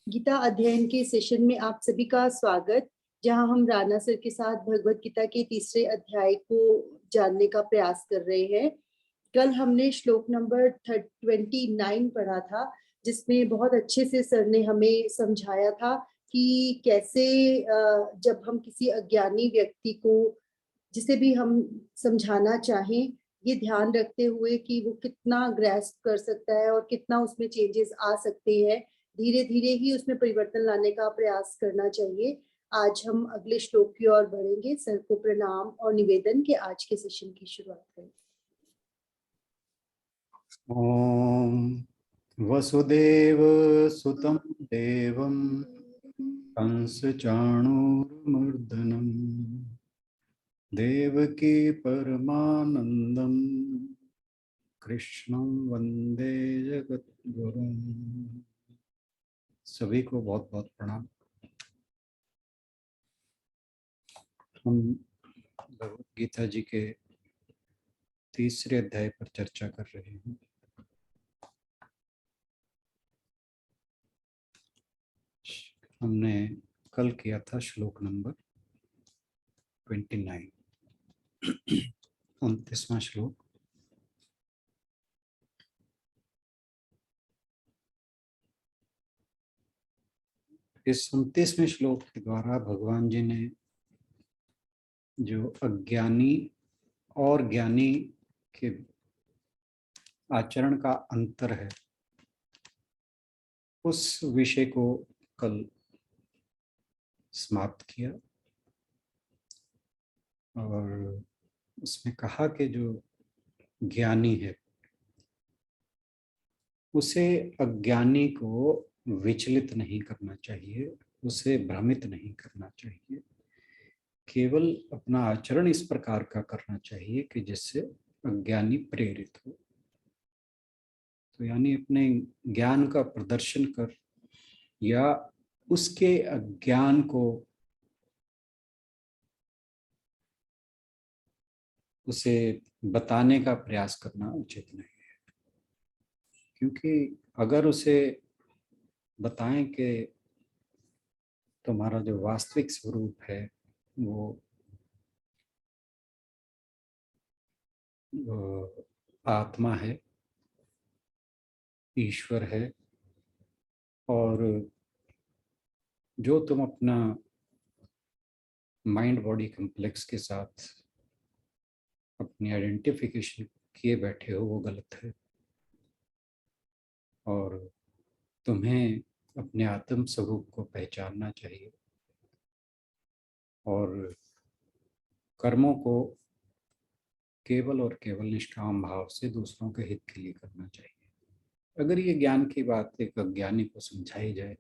गीता अध्ययन के सेशन में आप सभी का स्वागत, जहां हम राणा सर के साथ भगवत गीता के तीसरे अध्याय को जानने का प्रयास कर रहे हैं। कल हमने श्लोक नंबर 29 पढ़ा था, जिसमें बहुत अच्छे से सर ने हमें समझाया था कि कैसे जब हम किसी अज्ञानी व्यक्ति को, जिसे भी हम समझाना चाहें, ये ध्यान रखते हुए कि वो कितना ग्रैस्प कर सकता है और कितना उसमें चेंजेस आ सकते हैं, धीरे धीरे ही उसमें परिवर्तन लाने का प्रयास करना चाहिए। आज हम अगले श्लोक की ओर बढ़ेंगे। सर को प्रणाम और निवेदन के आज के सेशन की शुरुआत करें। ओम वसुदेव सुतं देवं कंस चाणूरमर्दनम् देवकी परमानंदम कृष्णं वंदे जगद्गुरुं। सभी को बहुत बहुत प्रणाम। हम भगवद गीता जी के तीसरे अध्याय पर चर्चा कर रहे हैं। हमने कल किया था श्लोक नंबर 29, 29वां श्लोक। इस 29वें श्लोक के द्वारा भगवान जी ने जो अज्ञानी और ज्ञानी के आचरण का अंतर है, उस विषय को कल समाप्त किया और उसमें कहा कि जो ज्ञानी है उसे अज्ञानी को विचलित नहीं करना चाहिए, उसे भ्रमित नहीं करना चाहिए, केवल अपना आचरण इस प्रकार का करना चाहिए कि जिससे अज्ञानी प्रेरित हो। तो यानी अपने ज्ञान का प्रदर्शन कर या उसके अज्ञान को उसे बताने का प्रयास करना उचित नहीं है, क्योंकि अगर उसे बताएं कि तुम्हारा जो वास्तविक स्वरूप है वो आत्मा है, ईश्वर है, और जो तुम अपना माइंड बॉडी कॉम्प्लेक्स के साथ अपनी आइडेंटिफिकेशन किए बैठे हो वो गलत है, और तुम्हें अपने आत्म स्वरूप को पहचानना चाहिए और कर्मों को केवल और केवल निष्काम भाव से दूसरों के हित के लिए करना चाहिए। अगर ये ज्ञान की बात एक अज्ञानी को समझाई जाए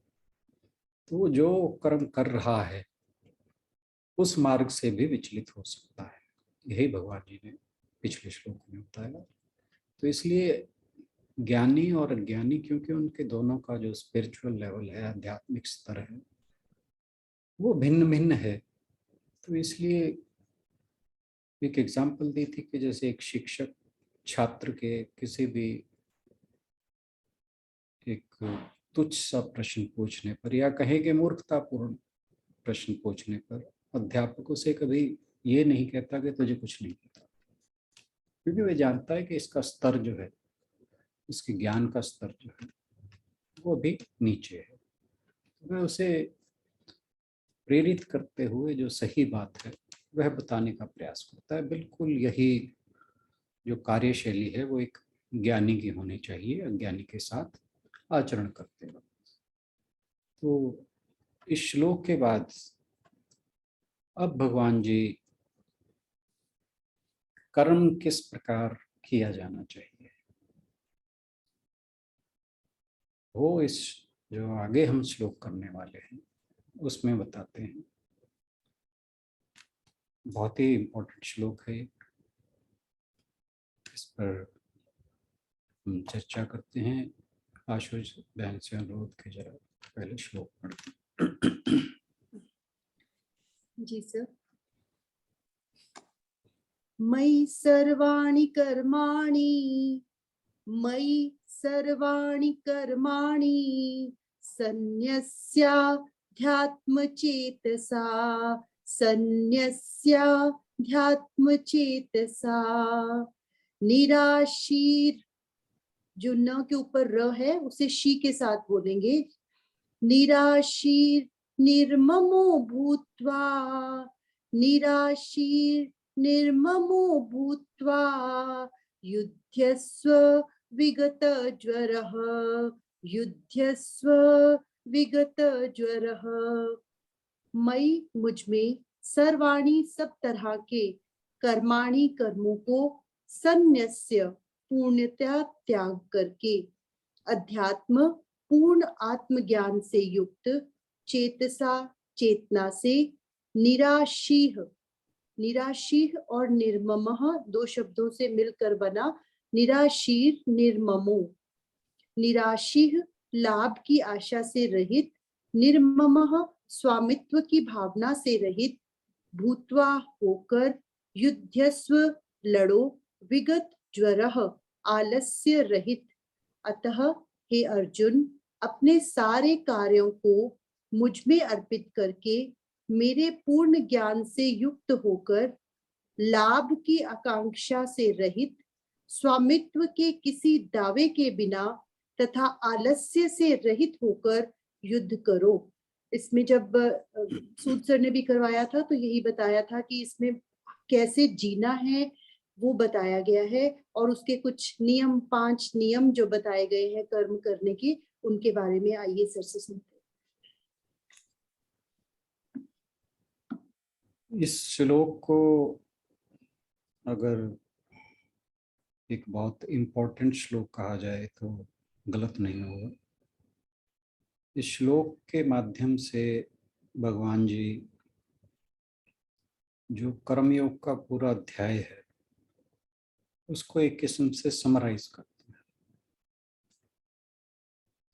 तो वो जो कर्म कर रहा है उस मार्ग से भी विचलित हो सकता है। यही भगवान जी ने पिछले श्लोक में बताया। तो इसलिए ज्ञानी और अज्ञानी, क्योंकि उनके दोनों का जो स्पिरिचुअल लेवल है, आध्यात्मिक स्तर है, वो भिन्न भिन्न है। तो इसलिए एक एग्जाम्पल दी थी कि जैसे एक शिक्षक छात्र के किसी भी एक तुच्छ सा प्रश्न पूछने पर या कहें कि मूर्खतापूर्ण प्रश्न पूछने पर अध्यापक उसे कभी ये नहीं कहता कि तुझे कुछ नहीं पता, क्योंकि वह जानता है कि इसका स्तर जो है, इसके ज्ञान का स्तर जो है वो भी नीचे है। तो वह उसे प्रेरित करते हुए जो सही बात है वह बताने का प्रयास करता है। बिल्कुल यही जो कार्यशैली है वो एक ज्ञानी की होनी चाहिए अज्ञानी के साथ आचरण करते वक्त। तो इस श्लोक के बाद अब भगवान जी कर्म किस प्रकार किया जाना चाहिए वो इस जो आगे हम श्लोक करने वाले हैं उसमें बताते हैं। बहुत ही इम्पोर्टेंट श्लोक है, इस पर हम चर्चा करते हैं। आशुष बहन से अनुरोध के जरा पहले श्लोक पढ़ते। जी सर। मयि सर्वाणि कर्माणि, मयि सर्वाणि कर्माणि सन्न्यस्याध्यात्मचेतसा, सन्न्यस्याध्यात्मचेतसा। निराशीर, जो न के ऊपर र है उसे शी के साथ बोलेंगे। निराशीर निर्ममो भूत्वा, निराशीर निर्ममो भूत्वा, युध्यस्व विगत ज्वरः, युध्यस्व विगत ज्वरः। मई, मुझमें, सर्वाणि, सब तरह के, कर्माणि, कर्मों को, सन्न्यस्य, पूर्णतया त्याग करके, अध्यात्म, पूर्ण आत्मज्ञान से युक्त, चेतसा, चेतना से, निराशीह, निराशीह और निर्ममः दो शब्दों से मिलकर बना निराशीर निर्ममो। निराशीह लाभ की आशा से रहित, निर्ममः स्वामित्व की भावना से रहित, भूत्वा होकर, युध्यस्व लड़ो, विगत ज्वरः आलस्य रहित। अतः हे अर्जुन, अपने सारे कार्यों को मुझ में अर्पित करके, मेरे पूर्ण ज्ञान से युक्त होकर, लाभ की आकांक्षा से रहित, स्वामित्व के किसी दावे के बिना तथा आलस्य से रहित होकर युद्ध करो। इसमें जब सूद सर ने भी करवाया था तो यही बताया था कि इसमें कैसे जीना है वो बताया गया है, और उसके कुछ नियम, 5 नियम जो बताए गए हैं कर्म करने के, उनके बारे में आइए सर से सुनते हैं। इस श्लोक को अगर एक बहुत इम्पोर्टेंट श्लोक कहा जाए तो गलत नहीं होगा। इस श्लोक के माध्यम से भगवान जी जो कर्मयोग का पूरा अध्याय है उसको एक किस्म से समराइज करते हैं।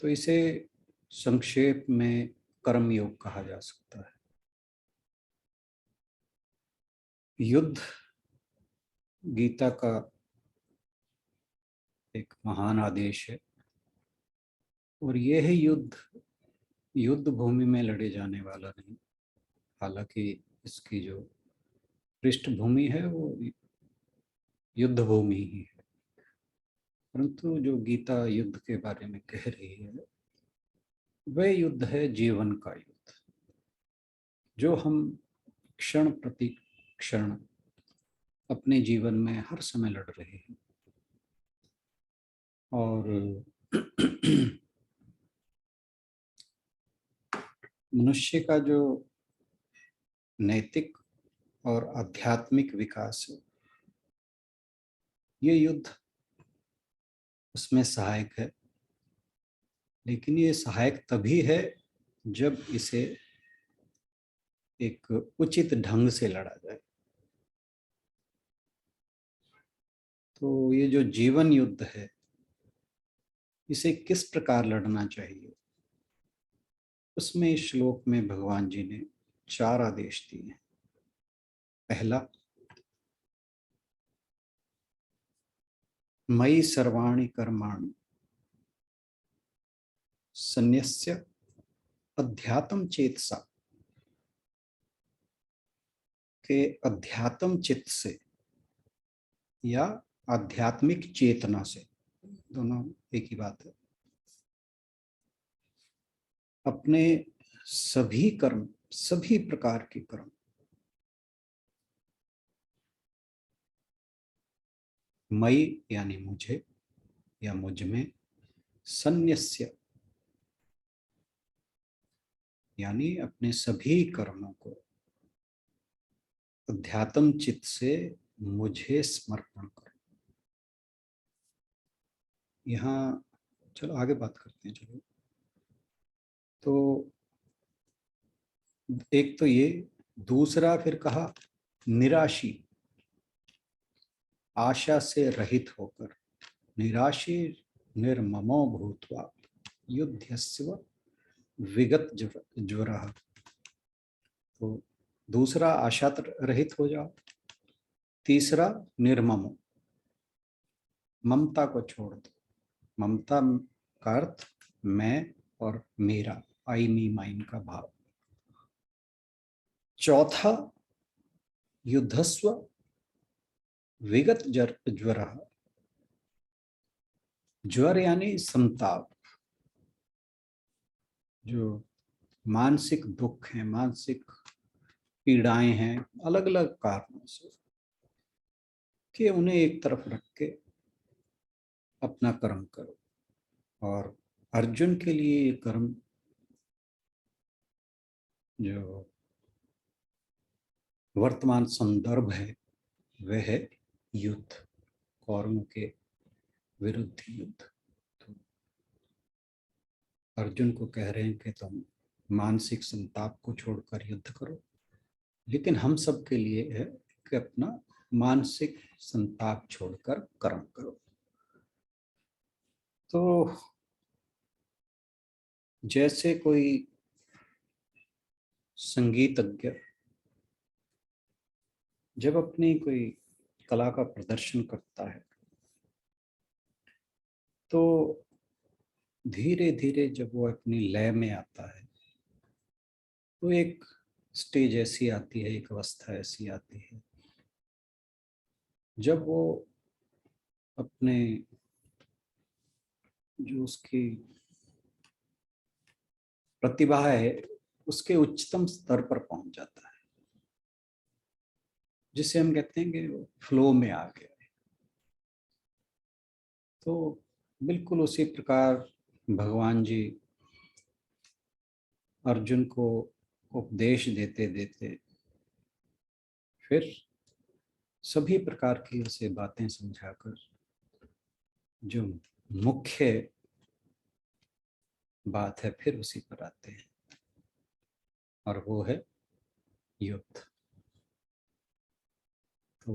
तो इसे संक्षेप में कर्मयोग कहा जा सकता है। युद्ध गीता का एक महान आदेश है, और यह है युद्ध भूमि में लड़े जाने वाला नहीं। हालांकि इसकी जो पृष्ठभूमि है वो युद्ध भूमि ही है, परंतु जो गीता युद्ध के बारे में कह रही है वह युद्ध है जीवन का युद्ध, जो हम क्षण प्रति क्षण अपने जीवन में हर समय लड़ रहे हैं। और मनुष्य का जो नैतिक और आध्यात्मिक विकास है, ये युद्ध उसमें सहायक है, लेकिन ये सहायक तभी है जब इसे एक उचित ढंग से लड़ा जाए। तो ये जो जीवन युद्ध है, इसे किस प्रकार लड़ना चाहिए, उसमें इस श्लोक में भगवान जी ने 4 आदेश दिए हैं। पहला, मयि सर्वाणि कर्माणि सन्न्यस्य अध्यात्म चेतसा, के अध्यात्म चित्त से या आध्यात्मिक चेतना से, दोनों एक ही बात है, अपने सभी कर्म, सभी प्रकार के कर्म मयि यानी मुझे या मुझ में, सन्न्यस्य यानी अपने सभी कर्मों को अध्यात्म चित्त से मुझे समर्पण करो। यहाँ चलो आगे बात करते हैं। चलो, तो एक तो ये, दूसरा फिर कहा निराशी, आशा से रहित होकर, निराशी निर्ममो भूत्वा युध्यस्व विगत ज्वरः। तो दूसरा आशा रहित हो जाओ, तीसरा निर्ममो, ममता को छोड़ दो। ममता का अर्थ मैं और मेरा, आई मी माइन का भाव। चौथा, युद्धस्व विगत ज्वर। ज्वर यानी संताप, जो मानसिक दुख है, मानसिक पीड़ाएं हैं अलग अलग कारणों से, कि उन्हें एक तरफ रख के अपना कर्म करो। और अर्जुन के लिए ये कर्म जो वर्तमान संदर्भ है वह है युद्ध, कौरवों के विरुद्ध युद्ध। तो अर्जुन को कह रहे हैं कि तुम मानसिक संताप को छोड़कर युद्ध करो, लेकिन हम सब के लिए है कि अपना मानसिक संताप छोड़कर कर्म करो। तो जैसे कोई संगीतज्ञ जब अपनी कोई कला का प्रदर्शन करता है, तो धीरे धीरे जब वो अपनी लय में आता है, तो एक स्टेज ऐसी आती है, एक अवस्था ऐसी आती है जब वो अपने जो उसकी प्रतिभा है उसके उच्चतम स्तर पर पहुंच जाता है, जिसे हम कहते हैं कि वो फ्लो में आ गया। तो बिल्कुल उसी प्रकार भगवान जी अर्जुन को उपदेश देते देते फिर सभी प्रकार की उसे बातें समझाकर जो मुख्य बात है फिर उसी पर आते हैं, और वो है युद्ध। तो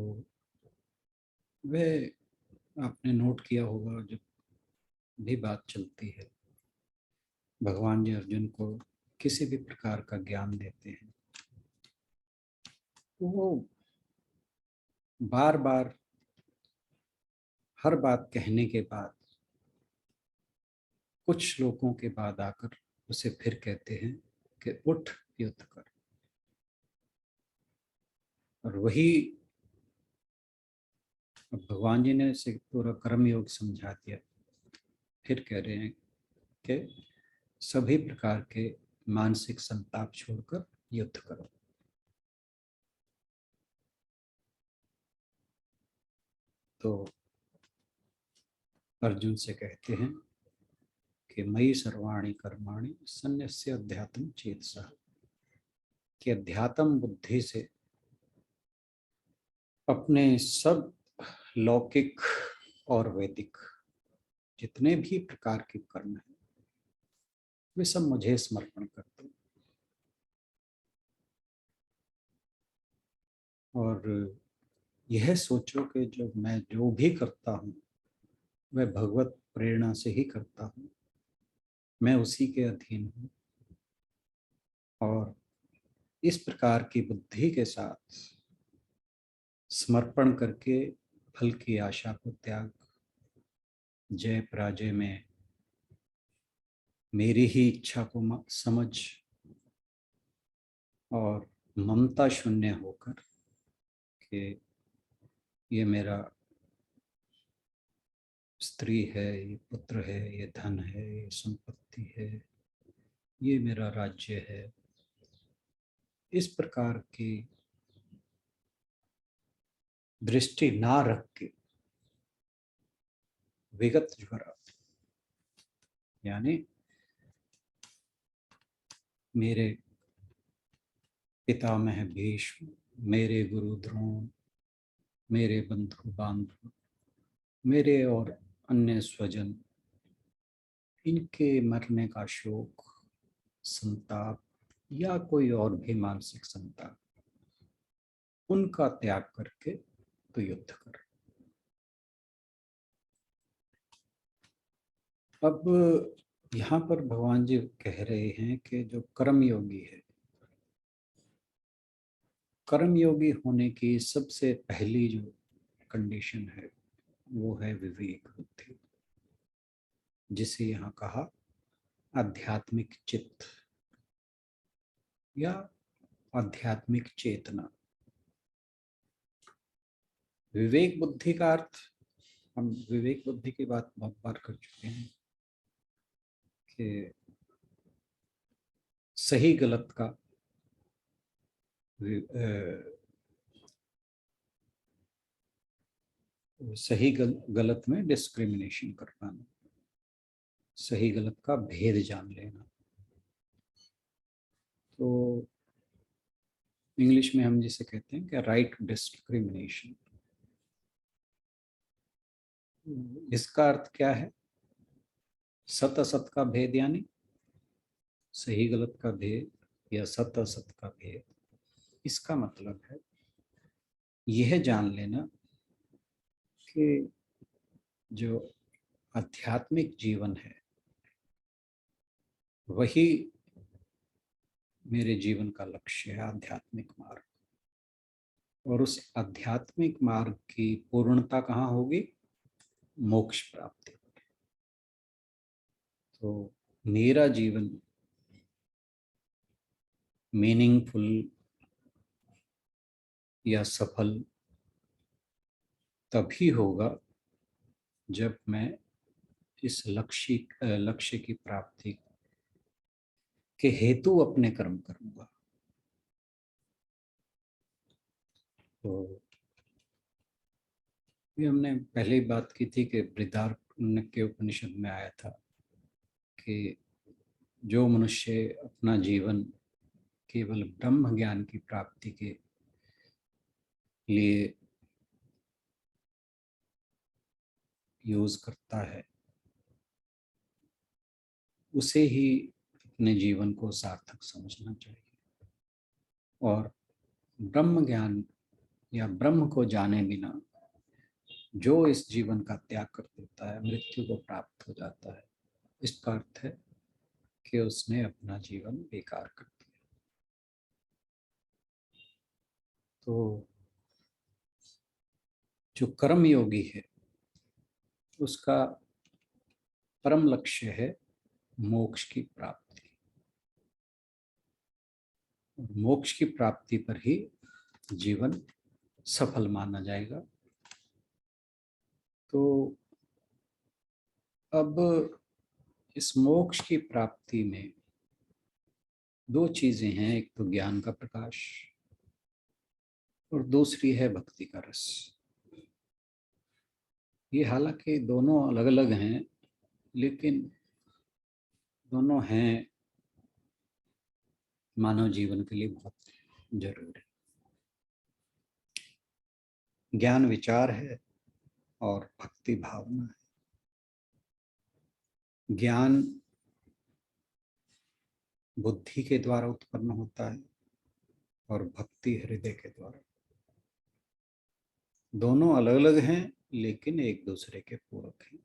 वह आपने नोट किया होगा, जब भी बात चलती है भगवान जी अर्जुन को किसी भी प्रकार का ज्ञान देते हैं, तो वो बार बार हर बात कहने के बाद कुछ श्लोकों के बाद आकर उसे फिर कहते हैं कि उठ युद्ध कर। और वही भगवान जी ने इसे पूरा कर्म योग समझा दिया, फिर कह रहे हैं कि सभी प्रकार के मानसिक संताप छोड़कर युद्ध करो। तो अर्जुन से कहते हैं कि मयि सर्वाणि कर्माणि सन्न्यस्य अध्यात्म चेतसः, कि अध्यात्म बुद्धि से अपने सब लौकिक और वैदिक जितने भी प्रकार के कर्म हैं वे सब मुझे समर्पण कर दो। और यह सोचो कि जब मैं जो भी करता हूँ वह भगवत प्रेरणा से ही करता हूँ, मैं उसी के अधीन हूँ। और इस प्रकार की बुद्धि के साथ समर्पण करके फल की आशा को त्याग, जय पराजय में मेरी ही इच्छा को समझ और ममता शून्य होकर कि ये मेरा स्त्री है, ये पुत्र है, ये धन है, ये संपत्ति है, ये मेरा राज्य है, इस प्रकार की दृष्टि ना रख के विगत ज्वर यानी मेरे पितामह भीष्म, मेरे गुरु द्रोण, मेरे बंधु बांधव, मेरे और अन्य स्वजन, इनके मरने का शोक, संताप या कोई और भी मानसिक संताप, उनका त्याग करके तो युद्ध कर। अब यहाँ पर भगवान जी कह रहे हैं कि जो कर्म योगी है, कर्म योगी होने की सबसे पहली जो कंडीशन है वो है विवेक बुद्धि, जिसे यहाँ कहा आध्यात्मिक चित्त या आध्यात्मिक चेतना। विवेक बुद्धि का अर्थ, हम विवेक बुद्धि की बात बहुत बार कर चुके हैं कि सही गलत का सही गलत में डिस्क्रिमिनेशन कर पाना, सही गलत का भेद जान लेना। तो इंग्लिश में हम जिसे कहते हैं कि राइट डिस्क्रिमिनेशन। इसका अर्थ क्या है? सत असत का भेद, यानी सही गलत का भेद या सत असत का भेद। इसका मतलब है यह जान लेना कि जो आध्यात्मिक जीवन है वही मेरे जीवन का लक्ष्य है, आध्यात्मिक मार्ग। और उस आध्यात्मिक मार्ग की पूर्णता कहाँ होगी? मोक्ष प्राप्ति। तो मेरा जीवन मीनिंगफुल या सफल तभी होगा जब मैं इस लक्ष्य की प्राप्ति के हेतु अपने कर्म करूंगा। तो ये हमने पहले ही बात की थी कि बृहदारण्यक उपनिषद में आया था कि जो मनुष्य अपना जीवन केवल ब्रह्म ज्ञान की प्राप्ति के लिए यूज करता है, उसे ही अपने जीवन को सार्थक समझना चाहिए। और ब्रह्म ज्ञान या ब्रह्म को जाने बिना जो इस जीवन का त्याग कर देता है, मृत्यु को प्राप्त हो जाता है। इसका अर्थ है कि उसने अपना जीवन बेकार कर दिया। तो जो कर्म योगी है उसका परम लक्ष्य है मोक्ष की प्राप्ति। मोक्ष की प्राप्ति पर ही जीवन सफल माना जाएगा। तो अब इस मोक्ष की प्राप्ति में दो चीजें हैं, एक तो ज्ञान का प्रकाश और दूसरी है भक्ति का रस। ये हालांकि दोनों अलग अलग हैं, लेकिन दोनों हैं मानव जीवन के लिए बहुत जरूरी। ज्ञान विचार है और भक्ति भावना है। ज्ञान बुद्धि के द्वारा उत्पन्न होता है और भक्ति हृदय के द्वारा। दोनों अलग अलग हैं लेकिन एक दूसरे के पूरक हैं।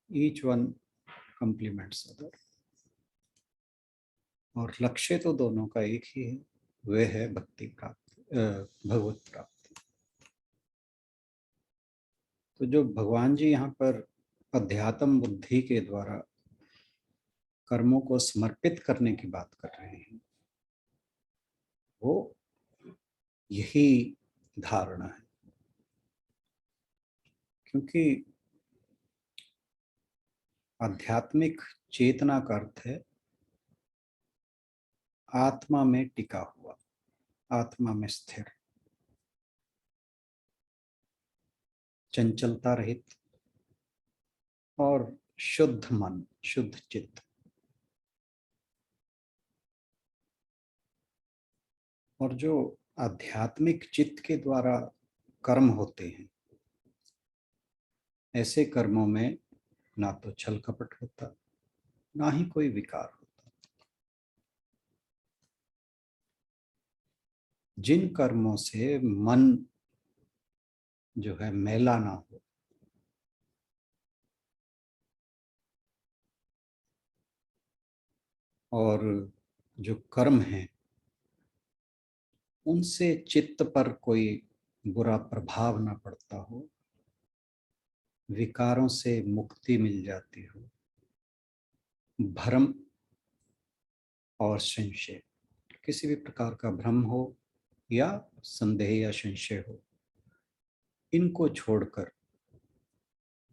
Each one complements other. और लक्ष्य तो दोनों का एक ही है, वह है भक्ति प्राप्ति, भगवत प्राप्ति। तो जो भगवान जी यहाँ पर अध्यात्म बुद्धि के द्वारा कर्मों को समर्पित करने की बात कर रहे हैं, वो यही धारणा है। क्योंकि आध्यात्मिक चेतना का अर्थ है आत्मा में टिका हुआ, आत्मा में स्थिर, चंचलता रहित और शुद्ध मन, शुद्ध चित्त। और जो आध्यात्मिक चित्त के द्वारा कर्म होते हैं, ऐसे कर्मों में ना तो छल कपट होता, ना ही कोई विकार होता। जिन कर्मों से मन जो है मैला ना हो, और जो कर्म हैं उनसे चित्त पर कोई बुरा प्रभाव ना पड़ता हो, विकारों से मुक्ति मिल जाती हो, भ्रम और संशय, किसी भी प्रकार का भ्रम हो या संदेह या संशय हो, इनको छोड़कर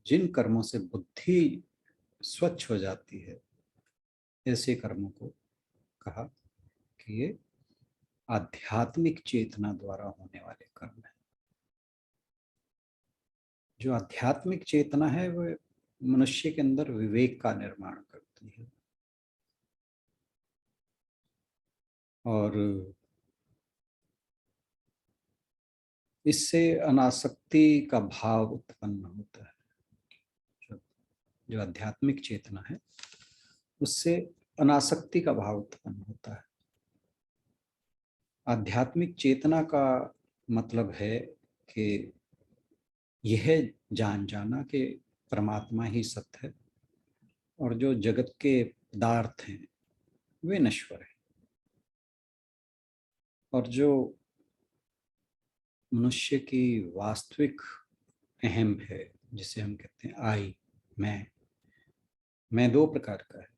जिन कर्मों से बुद्धि स्वच्छ हो जाती है, ऐसे कर्मों को कहा कि ये आध्यात्मिक चेतना द्वारा होने वाले कर्म है। जो आध्यात्मिक चेतना है वह मनुष्य के अंदर विवेक का निर्माण करती है और इससे अनासक्ति का भाव उत्पन्न होता है। जो आध्यात्मिक चेतना है उससे अनासक्ति का भाव उत्पन्न होता है। आध्यात्मिक चेतना का मतलब है कि यह जान जाना कि परमात्मा ही सत्य है और जो जगत के पदार्थ हैं वे नश्वर हैं और जो मनुष्य की वास्तविक अहम है, जिसे हम कहते हैं आई, मैं दो प्रकार का है,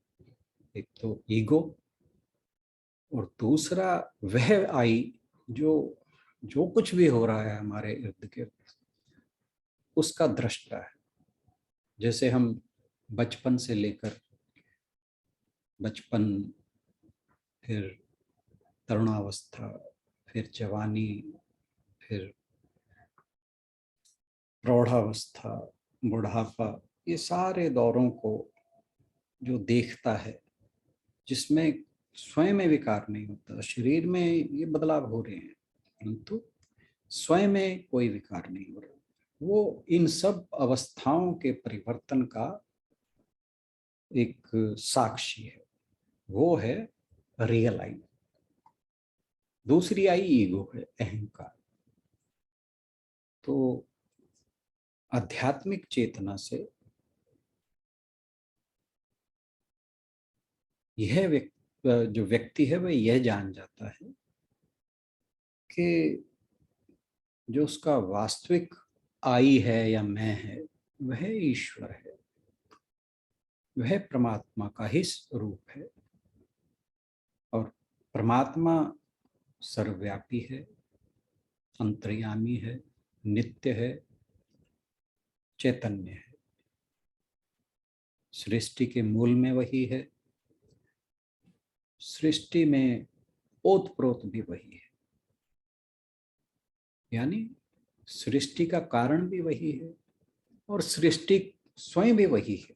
एक तो ईगो और दूसरा वह आई जो जो कुछ भी हो रहा है हमारे इर्द गिर्द उसका दृष्टा है। जैसे हम बचपन से लेकर बचपन, फिर तरुणावस्था, फिर जवानी, फिर प्रौढ़ावस्था, बुढ़ापा, ये सारे दौरों को जो देखता है, जिसमें स्वयं में विकार नहीं होता, शरीर में ये बदलाव हो रहे हैं परंतु स्वयं में कोई विकार नहीं हो रहा, वो इन सब अवस्थाओं के परिवर्तन का एक साक्षी है। वो है रियल आई। दूसरी आई ईगो है, अहंकार। तो आध्यात्मिक चेतना से यह जो व्यक्ति है वह यह जान जाता है कि जो उसका वास्तविक आई है या मैं है वह ईश्वर है, वह परमात्मा का ही रूप है और परमात्मा सर्वव्यापी है, अंतर्यामी है, नित्य है, चैतन्य है। सृष्टि के मूल में वही है, सृष्टि में ओतप्रोत भी वही है, यानी सृष्टि का कारण भी वही है और सृष्टि स्वयं भी वही है।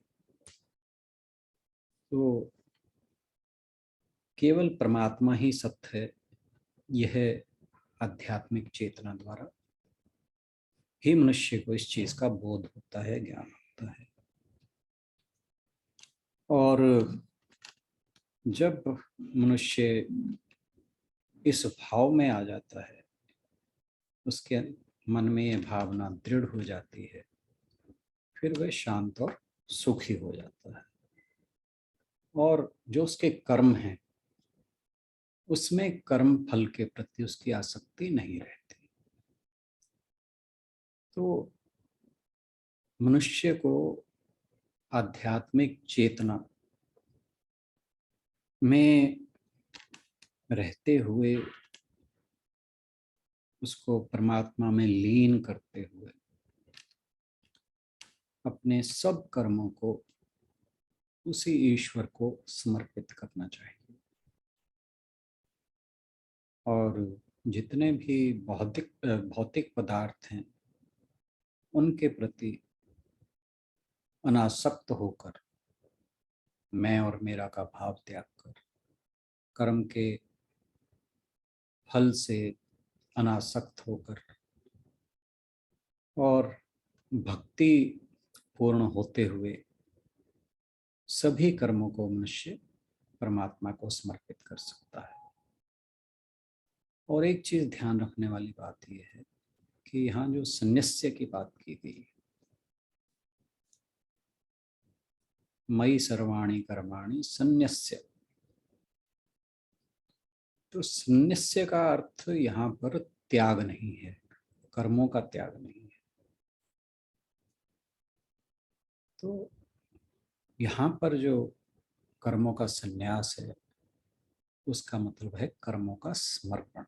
तो केवल परमात्मा ही सत्य है, यह आध्यात्मिक चेतना द्वारा ही मनुष्य को इस चीज का बोध होता है, ज्ञान होता है। और जब मनुष्य इस भाव में आ जाता है, उसके मन में यह भावना दृढ़ हो जाती है, फिर वह शांत और सुखी हो जाता है और जो उसके कर्म हैं उसमें कर्म फल के प्रति उसकी आसक्ति नहीं रहती। तो मनुष्य को आध्यात्मिक चेतना में रहते हुए, उसको परमात्मा में लीन करते हुए अपने सब कर्मों को उसी ईश्वर को समर्पित करना चाहिए और जितने भी भौतिक पदार्थ हैं उनके प्रति अनासक्त होकर, मैं और मेरा का भाव त्याग कर, कर्म के फल से अनासक्त होकर और भक्ति पूर्ण होते हुए सभी कर्मों को मनुष्य परमात्मा को समर्पित कर सकता है। और एक चीज ध्यान रखने वाली बात यह है कि यहाँ जो संन्यास्य की बात की गई, मयि सर्वाणि कर्माणि संन्यस्य, तो संन्यास्य का अर्थ यहाँ पर त्याग नहीं है, कर्मों का त्याग नहीं है। तो यहाँ पर जो कर्मों का संन्यास है, उसका मतलब है कर्मों का समर्पण।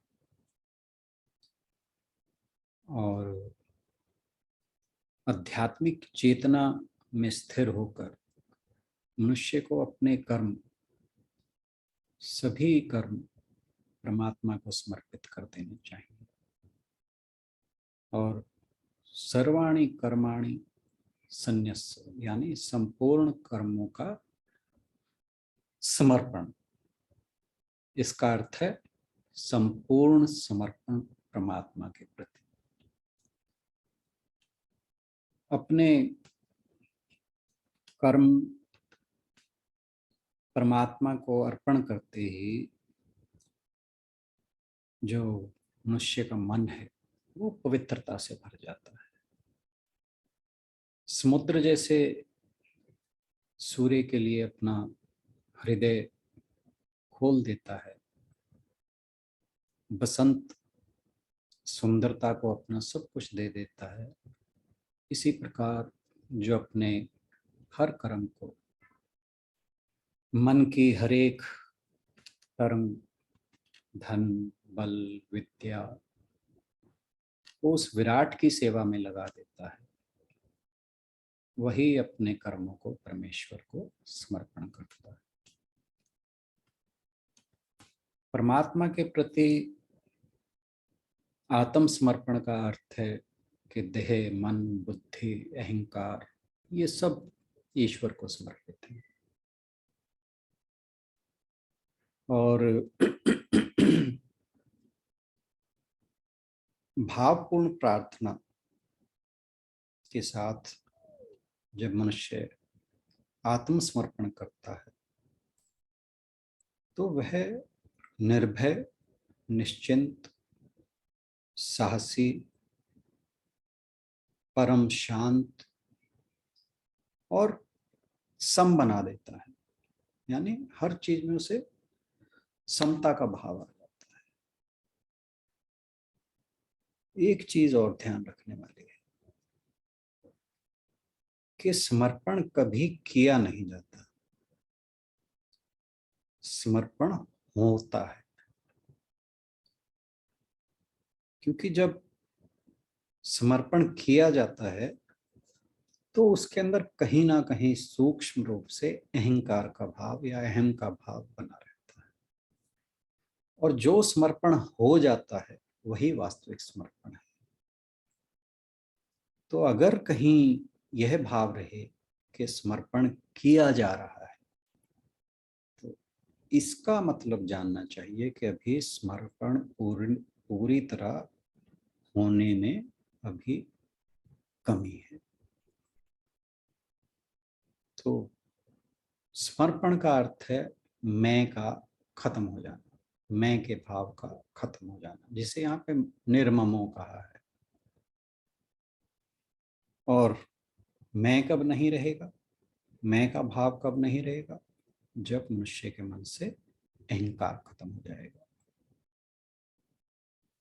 और आध्यात्मिक चेतना में स्थिर होकर मनुष्य को अपने कर्म, सभी कर्म परमात्मा को समर्पित कर देने चाहिए। और सर्वाणि कर्माणि संन्यस्य, यानी संपूर्ण कर्मों का समर्पण। इसका अर्थ है संपूर्ण समर्पण परमात्मा के प्रति। अपने कर्म परमात्मा को अर्पण करते ही जो मनुष्य का मन है वो पवित्रता से भर जाता है। समुद्र जैसे सूर्य के लिए अपना हृदय खोल देता है, बसंत सुंदरता को अपना सब कुछ दे देता है, इसी प्रकार जो अपने हर कर्म को, मन की हर एक कर्म, धन, बल, विद्या, उस विराट की सेवा में लगा देता है, वही अपने कर्मों को परमेश्वर को समर्पण करता है। परमात्मा के प्रति आत्मसमर्पण का अर्थ है कि देह, मन, बुद्धि, अहंकार, ये सब ईश्वर को समर्पित है। और भावपूर्ण प्रार्थना के साथ जब मनुष्य आत्मसमर्पण करता है तो वह निर्भय, निश्चिंत, साहसी, परम शांत और सम बना देता है। यानी हर चीज में उसे समता का भाव आ जाता है। एक चीज और ध्यान रखने वाली है कि समर्पण कभी किया नहीं जाता, समर्पण होता है। क्योंकि जब समर्पण किया जाता है तो उसके अंदर कहीं ना कहीं सूक्ष्म रूप से अहंकार का भाव या अहम का भाव बना रहता है। और जो समर्पण हो जाता है वही वास्तविक समर्पण है। तो अगर कहीं यह भाव रहे कि समर्पण किया जा रहा है तो इसका मतलब जानना चाहिए कि अभी समर्पण पूरी तरह होने में अभी कमी है। तो समर्पण का अर्थ है मैं का खत्म हो जाना, मैं के भाव का खत्म हो जाना, जिसे यहाँ पे निर्ममो कहा है। और मैं कब नहीं रहेगा, मैं का भाव कब नहीं रहेगा? जब मनुष्य के मन से अहंकार खत्म हो जाएगा।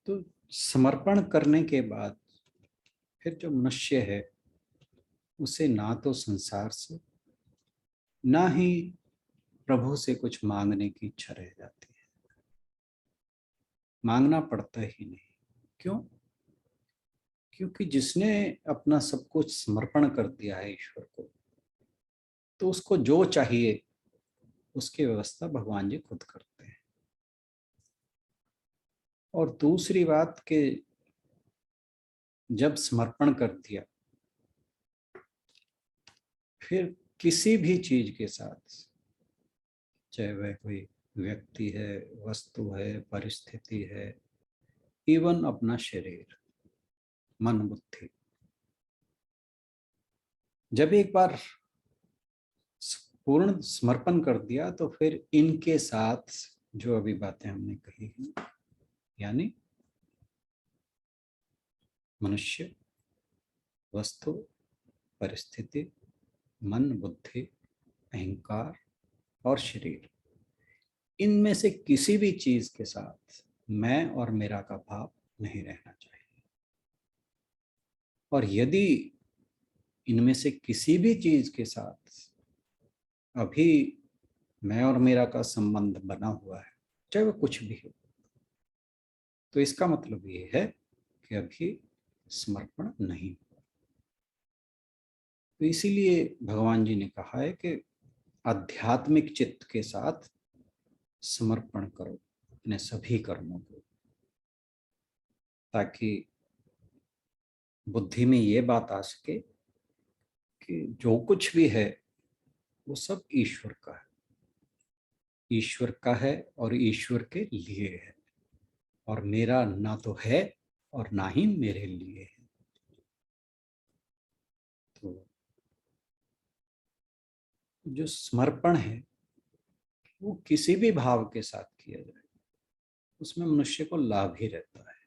तो समर्पण करने के बाद फिर जो मनुष्य है उसे ना तो संसार से, ना ही प्रभु से कुछ मांगने की इच्छा रह जाती है। मांगना पड़ता ही नहीं। क्यों? क्योंकि जिसने अपना सब कुछ समर्पण कर दिया है ईश्वर को, तो उसको जो चाहिए उसकी व्यवस्था भगवान जी खुद करते हैं। और दूसरी बात कि जब समर्पण कर दिया फिर किसी भी चीज के साथ, चाहे वह कोई व्यक्ति है, वस्तु है, परिस्थिति है, इवन अपना शरीर, मन, बुद्धि, जब एक बार पूर्ण समर्पण कर दिया तो फिर इनके साथ जो अभी बातें हमने कही हैं, यानी मनुष्य, वस्तु, परिस्थिति, मन, बुद्धि, अहंकार और शरीर, इनमें से किसी भी चीज के साथ मैं और मेरा का भाव नहीं रहना चाहिए। और यदि इनमें से किसी भी चीज के साथ अभी मैं और मेरा का संबंध बना हुआ है, चाहे वो कुछ भी हो, तो इसका मतलब ये है कि अभी समर्पण नहीं। तो इसीलिए भगवान जी ने कहा है कि आध्यात्मिक चित्त के साथ समर्पण करो अपने सभी कर्मों को, ताकि बुद्धि में ये बात आ सके कि जो कुछ भी है वो सब ईश्वर का है, ईश्वर का है और ईश्वर के लिए है, और मेरा ना तो है और ना ही मेरे लिए है। तो जो समर्पण है वो किसी भी भाव के साथ किया जाए, उसमें मनुष्य को लाभ ही रहता है।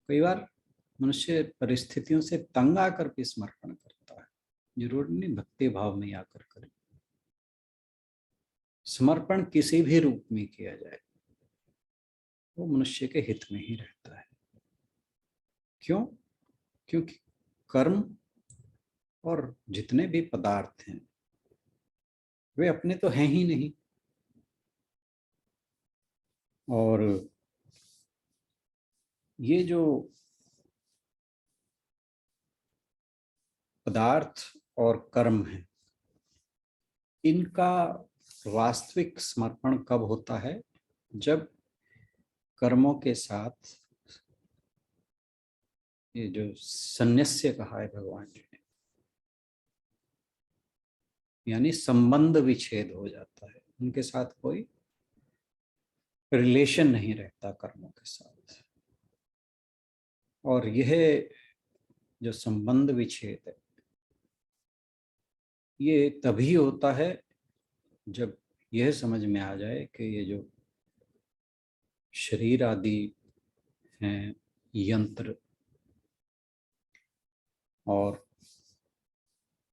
कई बार मनुष्य परिस्थितियों से तंग आकर भी समर्पण करता है, जरूरी नहीं भक्ति भाव में आकर करे। समर्पण किसी भी रूप में किया जाए वो मनुष्य के हित में ही रहता है। क्यों? क्योंकि कर्म और जितने भी पदार्थ हैं वे अपने तो हैं ही नहीं, और ये जो पदार्थ और कर्म है, इनका वास्तविक समर्पण कब होता है? जब कर्मों के साथ ये जो संन्यास्य कहा है भगवान जी ने, यानी संबंध विच्छेद हो जाता है, उनके साथ कोई रिलेशन नहीं रहता कर्मों के साथ। और यह जो संबंध विच्छेद है ये तभी होता है जब यह समझ में आ जाए कि ये जो शरीर आदि हैं, यंत्र और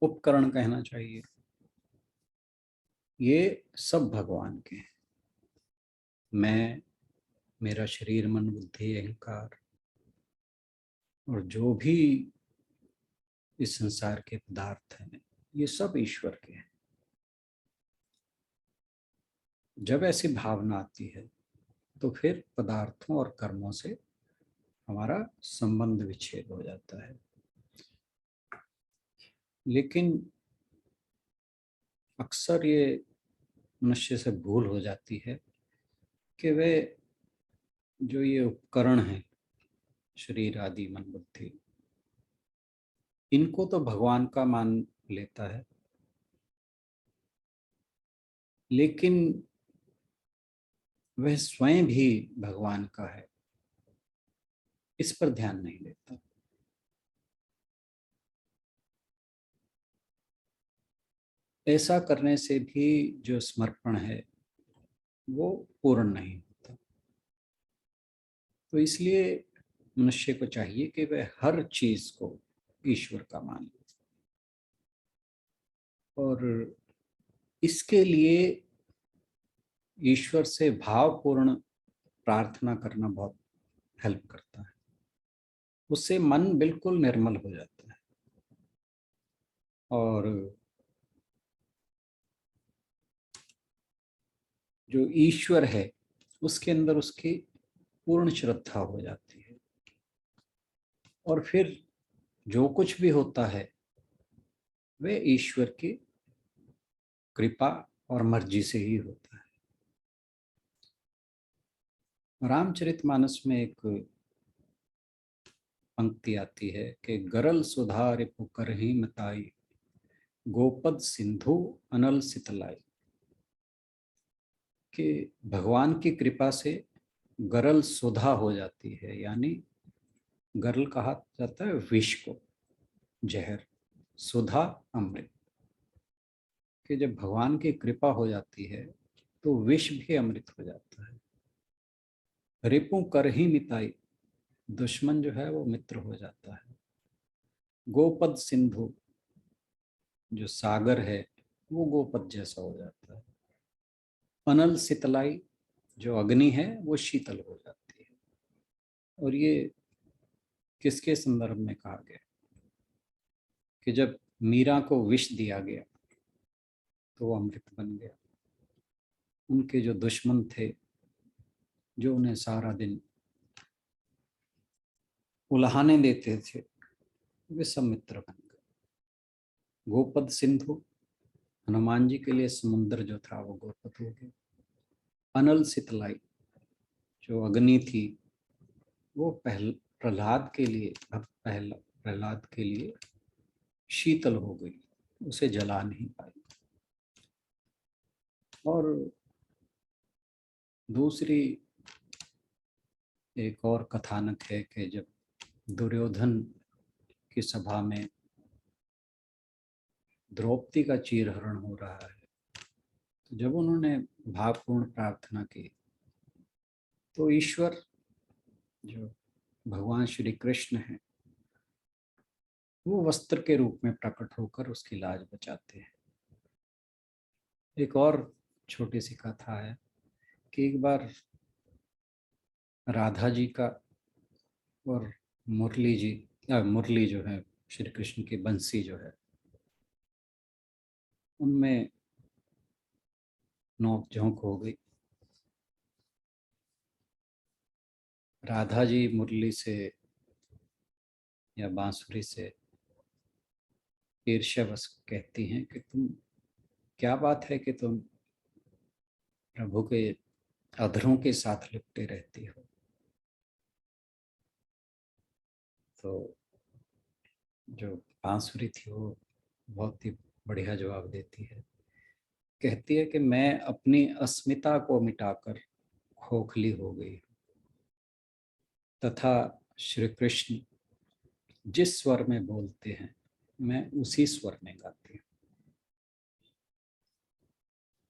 उपकरण कहना चाहिए, ये सब भगवान के हैं। मैं, मेरा शरीर, मन, बुद्धि, अहंकार और जो भी इस संसार के पदार्थ हैं ये सब ईश्वर के हैं। जब ऐसी भावना आती है तो फिर पदार्थों और कर्मों से हमारा संबंध विच्छेद हो जाता है। लेकिन अक्सर ये मनुष्य से भूल हो जाती है कि वे जो ये उपकरण हैं, शरीर आदि, मन, बुद्धि, इनको तो भगवान का मान लेता है, लेकिन वह स्वयं भी भगवान का है, इस पर ध्यान नहीं देता। ऐसा करने से भी जो समर्पण है वो पूर्ण नहीं होता। तो इसलिए मनुष्य को चाहिए कि वह हर चीज को ईश्वर का मान ले, और इसके लिए ईश्वर से भावपूर्ण प्रार्थना करना बहुत हेल्प करता है। उससे मन बिल्कुल निर्मल हो जाता है, और जो ईश्वर है उसके अंदर उसकी पूर्ण श्रद्धा हो जाती है, और फिर जो कुछ भी होता है वह ईश्वर की कृपा और मर्जी से ही होता है। रामचरितमानस में एक पंक्ति आती है कि गरल सुधा रिपु करहि मताई, गोपद सिंधु अनल सितलाई। कि भगवान की कृपा से गरल सुधा हो जाती है, यानी गरल कहा जाता है विष को, जहर, सुधा अमृत। कि जब भगवान की कृपा हो जाती है तो विष भी अमृत हो जाता है। रिपु कर ही मिताई, दुश्मन जो है वो मित्र हो जाता है। गोपद सिंधु, जो सागर है वो गोपद जैसा हो जाता है। अनल शीतलाई, जो अग्नि है वो शीतल हो जाती है। और ये किसके संदर्भ में कहा गया? कि जब मीरा को विष दिया गया तो वो अमृत बन गया। उनके जो दुश्मन थे, जो उन्हें सारा दिन उल्हाने देते थे, वे सब मित्र बन गए। गोपद सिंधु, हनुमान जी के लिए समुद्र जो था वो गोपद हो गया। अनल सितलाई, जो अग्नि थी, वो प्रहलाद के लिए, प्रहलाद के लिए शीतल हो गई, उसे जला नहीं पाई। और दूसरी एक और कथानक है कि जब दुर्योधन की सभा में द्रौपदी का चीरहरण हो रहा है, तो जब उन्होंने भावपूर्ण प्रार्थना की तो ईश्वर, जो भगवान श्री कृष्ण हैं, वो वस्त्र के रूप में प्रकट होकर उसकी लाज बचाते हैं। एक और छोटी सी कथा है कि एक बार राधा जी का और मुरली जो है, श्री कृष्ण की बंसी जो है, उनमें नोक झोंक हो गई। राधा जी मुरली से या बांसुरी से ईर्ष्यावश कहती हैं कि तुम, क्या बात है कि तुम प्रभु के अधरों के साथ लिपटे रहती हो। तो जो बांसुरी थी वो बहुत ही बढ़िया जवाब देती है, कहती है कि मैं अपनी अस्मिता को मिटाकर खोखली हो गई, तथा श्री कृष्ण जिस स्वर में बोलते हैं मैं उसी स्वर में गाती हूँ।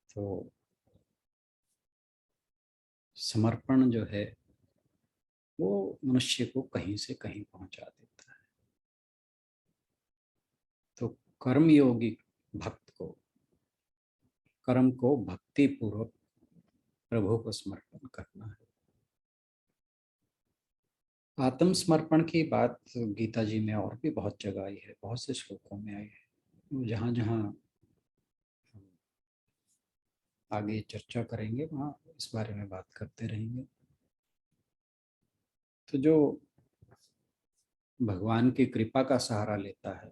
तो समर्पण जो है वो मनुष्य को कहीं से कहीं पहुंचा देता है। तो कर्मयोगी भक्त को, कर्म को भक्ति पूर्वक प्रभु को समर्पण करना है। आत्मसमर्पण की बात गीता जी में और भी बहुत जगह आई है, बहुत से श्लोकों में आई है। जहाँ जहाँ आगे चर्चा करेंगे वहाँ इस बारे में बात करते रहेंगे। तो जो भगवान की कृपा का सहारा लेता है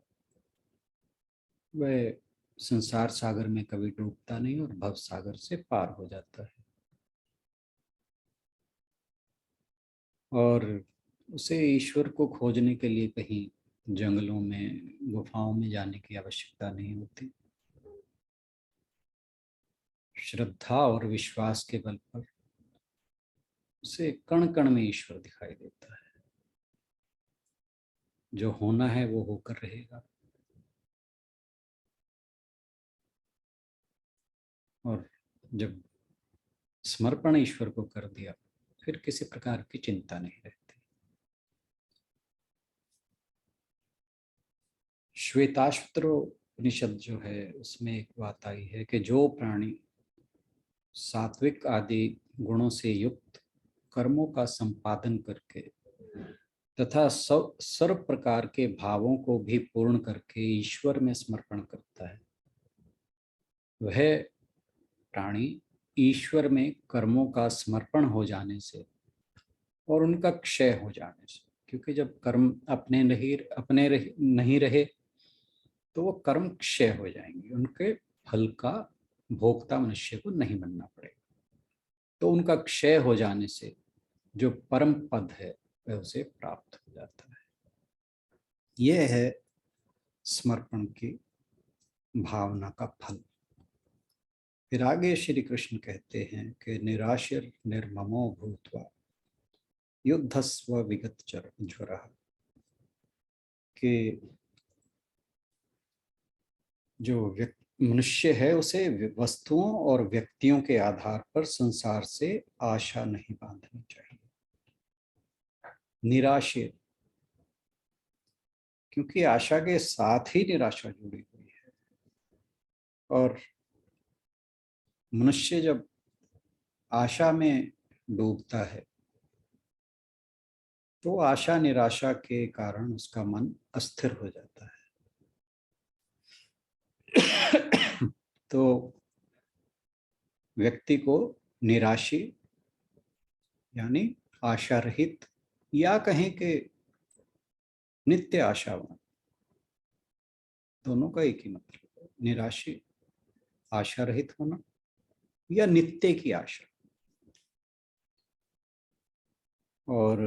वह संसार सागर में कभी डूबता नहीं और भव सागर से पार हो जाता है। और उसे ईश्वर को खोजने के लिए कहीं जंगलों में, गुफाओं में जाने की आवश्यकता नहीं होती। श्रद्धा और विश्वास के बल पर उसे कण कण में ईश्वर दिखाई देता है। जो होना है वो होकर रहेगा। और जब समर्पण ईश्वर को कर दिया फिर किसी प्रकार की चिंता नहीं रहती। श्वेताश्वतर उपनिषद जो है उसमें एक बात आई है कि जो प्राणी सात्विक आदि गुणों से युक्त कर्मों का संपादन करके तथा सर्व प्रकार के भावों को भी पूर्ण करके ईश्वर में समर्पण करता है, वह प्राणी ईश्वर में कर्मों का समर्पण हो जाने से और उनका क्षय हो जाने से, क्योंकि जब कर्म नहीं रहे तो वो कर्म क्षय हो जाएंगे, उनके फल का भोक्ता मनुष्य को नहीं बनना पड़ेगा। तो उनका क्षय हो जाने से जो परम पद है वह उसे प्राप्त हो जाता है। यह है समर्पण की भावना का फल। फिर आगे श्री कृष्ण कहते हैं कि निराशिर निर्ममो भूत्वा युद्धस्व विगत ज्वरः, कि जो मनुष्य है उसे वस्तुओं और व्यक्तियों के आधार पर संसार से आशा नहीं बांधनी चाहिए। निराशय, क्योंकि आशा के साथ ही निराशा जुड़ी हुई है। और मनुष्य जब आशा में डूबता है तो आशा निराशा के कारण उसका मन अस्थिर हो जाता है। तो व्यक्ति को निराशी यानी आशा रहित, या कहें कि नित्य आशावान, दोनों का एक ही मतलब है। निराशी, आशा रहित होना, या नित्य की आशा। और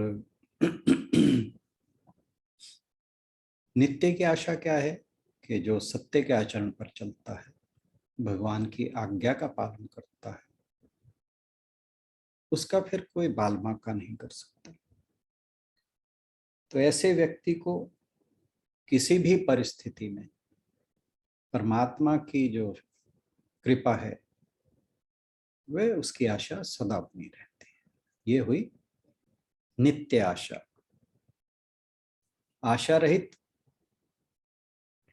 नित्य की आशा क्या है कि जो सत्य के आचरण पर चलता है, भगवान की आज्ञा का पालन करता है, उसका फिर कोई बाल बांका नहीं कर सकता। तो ऐसे व्यक्ति को किसी भी परिस्थिति में परमात्मा की जो कृपा है वह उसकी आशा सदा बनी रहती है। ये हुई नित्य आशा। आशा रहित,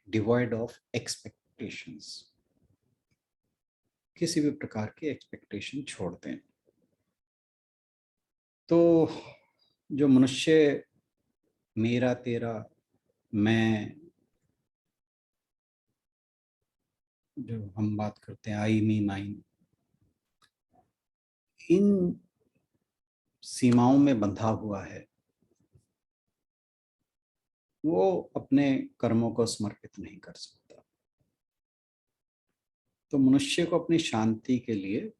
डिवॉइड ऑफ एक्सपेक्टेशंस, किसी भी प्रकार की एक्सपेक्टेशन छोड़ दें। तो जो मनुष्य मेरा तेरा मैं, जो हम बात करते हैं आई मी माइन, इन सीमाओं में बंधा हुआ है, वो अपने कर्मों को समर्पित नहीं कर सकता। तो मनुष्य को अपनी शांति के लिए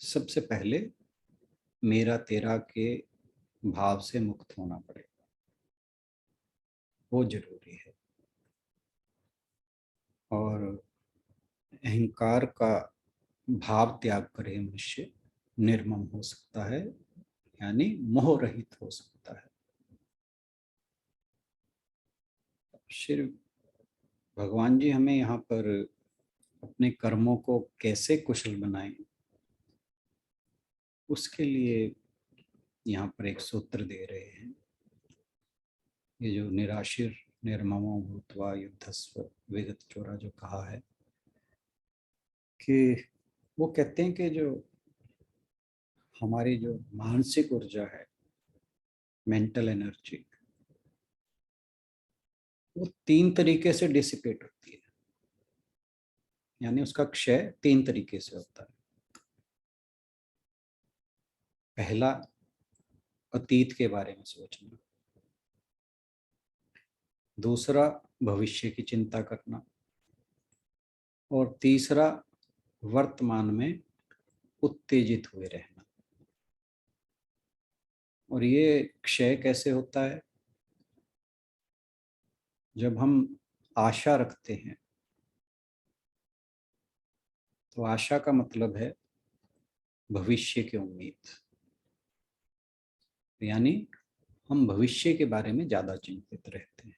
सबसे पहले मेरा तेरा के भाव से मुक्त होना पड़ेगा, वो जरूरी है। और अहंकार का भाव त्याग करे मनुष्य निर्मम हो सकता है, यानी मोह रहित हो सकता है। श्री भगवान जी हमें यहाँ पर अपने कर्मों को कैसे कुशल बनाएं, उसके लिए यहाँ पर एक सूत्र दे रहे हैं। ये जो निराशिर निर्ममो भूत्वा युद्धस्व विगत चोरा जो कहा है, कि वो कहते हैं कि जो हमारी जो मानसिक ऊर्जा है, मेंटल एनर्जी, वो 3 तरीके से डिसिपेट होती है, यानी उसका क्षय 3 तरीके से होता है। पहला, अतीत के बारे में सोचना। दूसरा, भविष्य की चिंता करना। और तीसरा, वर्तमान में उत्तेजित हुए रहना। और ये क्षय कैसे होता है? जब हम आशा रखते हैं, तो आशा का मतलब है भविष्य की उम्मीद, यानी हम भविष्य के बारे में ज्यादा चिंतित रहते हैं।